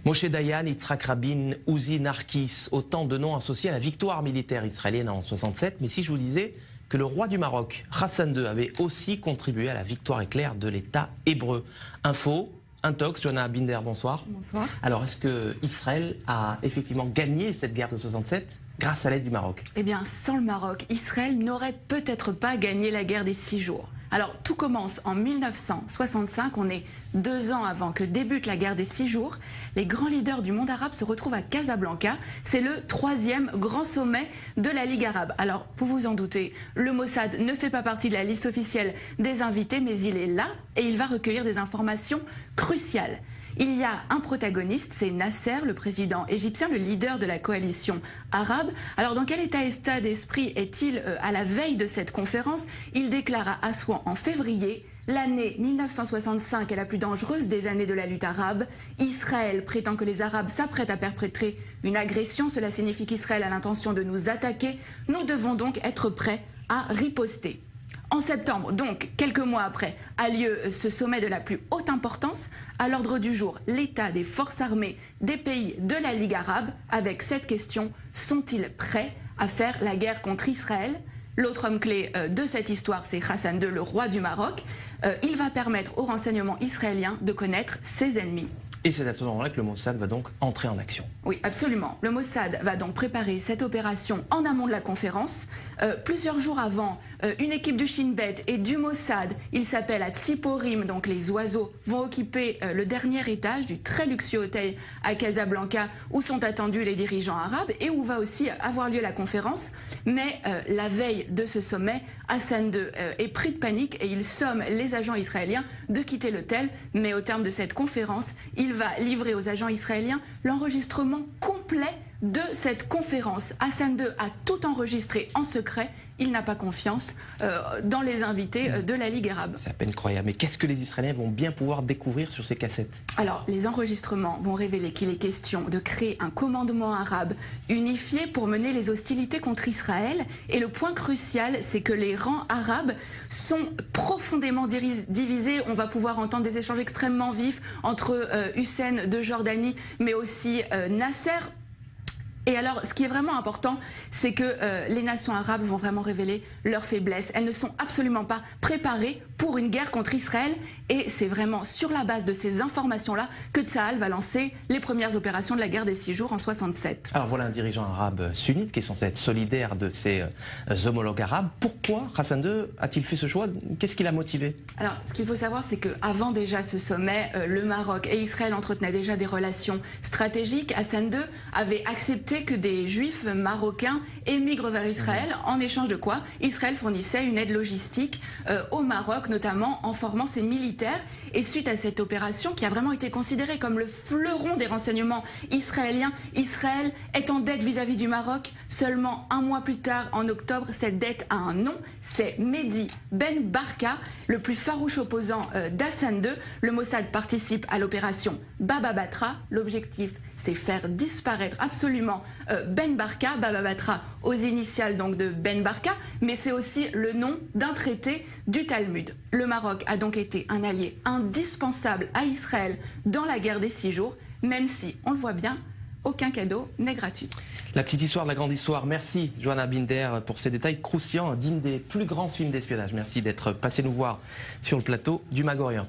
Moshe Dayan, Yitzhak Rabin, Uzi Narkis, autant de noms associés à la victoire militaire israélienne en 67. Mais si je vous disais que le roi du Maroc, Hassan II, avait aussi contribué à la victoire éclair de l'État hébreu. Info, Intox, Johanna Binder, bonsoir. Bonsoir. Alors, est-ce que Israël a effectivement gagné cette guerre de 67 grâce à l'aide du Maroc? Eh bien, sans le Maroc, Israël n'aurait peut-être pas gagné la guerre des 6 jours. Alors, tout commence en 1965, on est 2 ans avant que débute la guerre des 6 jours. Les grands leaders du monde arabe se retrouvent à Casablanca. C'est le 3e grand sommet de la Ligue arabe. Alors, vous vous en doutez, le Mossad ne fait pas partie de la liste officielle des invités, mais il est là et il va recueillir des informations cruciales. Il y a un protagoniste, c'est Nasser, le président égyptien, le leader de la coalition arabe. Alors dans quel état d'esprit est-il à la veille de cette conférence? Il déclare à Assouan en février: l'année 1965 est la plus dangereuse des années de la lutte arabe. Israël prétend que les Arabes s'apprêtent à perpétrer une agression. Cela signifie qu'Israël a l'intention de nous attaquer. Nous devons donc être prêts à riposter. En septembre, donc quelques mois après, a lieu ce sommet de la plus haute importance. À l'ordre du jour, l'état des forces armées des pays de la Ligue arabe, avec cette question: sont-ils prêts à faire la guerre contre Israël? L'autre homme clé de cette histoire, c'est Hassan II, le roi du Maroc. Il va permettre aux renseignements israéliens de connaître ses ennemis. Et c'est à ce moment-là que le Mossad va donc entrer en action. Oui, absolument. Le Mossad va donc préparer cette opération en amont de la conférence. Plusieurs jours avant, une équipe du Shin Bet et du Mossad, il s'appelle à Tsiporim, donc les oiseaux, vont occuper le dernier étage du très luxueux hôtel à Casablanca où sont attendus les dirigeants arabes et où va aussi avoir lieu la conférence. Mais la veille de ce sommet, Hassan II est pris de panique et il somme les agents israéliens de quitter l'hôtel. Mais au terme de cette conférence, il va livrer aux agents israéliens l'enregistrement complet de cette conférence. Hassan II a tout enregistré en secret. Il n'a pas confiance dans les invités de la Ligue arabe. C'est à peine croyable. Mais qu'est-ce que les Israéliens vont bien pouvoir découvrir sur ces cassettes? Alors, les enregistrements vont révéler qu'il est question de créer un commandement arabe unifié pour mener les hostilités contre Israël. Et le point crucial, c'est que les rangs arabes sont profondément divisés. On va pouvoir entendre des échanges extrêmement vifs entre Hussein de Jordanie, mais aussi Nasser. Et alors, ce qui est vraiment important, c'est que les nations arabes vont vraiment révéler leurs faiblesses. Elles ne sont absolument pas préparées pour une guerre contre Israël. Et c'est vraiment sur la base de ces informations-là que Tsahal va lancer les premières opérations de la guerre des 6 jours en 67. Alors voilà un dirigeant arabe sunnite qui est censé être solidaire de ses homologues arabes. Pourquoi Hassan II a-t-il fait ce choix? Qu'est-ce qui l'a motivé? Alors, ce qu'il faut savoir, c'est qu'avant déjà ce sommet, le Maroc et Israël entretenaient déjà des relations stratégiques. Hassan II avait accepté que des juifs marocains émigrent vers Israël, en échange de quoi Israël fournissait une aide logistique au Maroc, notamment en formant ses militaires. Et suite à cette opération qui a vraiment été considérée comme le fleuron des renseignements israéliens, Israël est en dette vis-à-vis du Maroc. Seulement un mois plus tard, en octobre, cette dette a un nom, c'est Mehdi Ben Barka, le plus farouche opposant d'Hassan II. Le Mossad participe à l'opération Baba Batra. L'objectif, c'est faire disparaître absolument Ben Barka, Baba Batra aux initiales donc de Ben Barka, mais c'est aussi le nom d'un traité du Talmud. Le Maroc a donc été un allié indispensable à Israël dans la guerre des 6 jours, même si, on le voit bien, aucun cadeau n'est gratuit. La petite histoire de la grande histoire. Merci Johanna Binder pour ces détails croustillants dignes des plus grands films d'espionnage. Merci d'être passé nous voir sur le plateau du Mag Orient.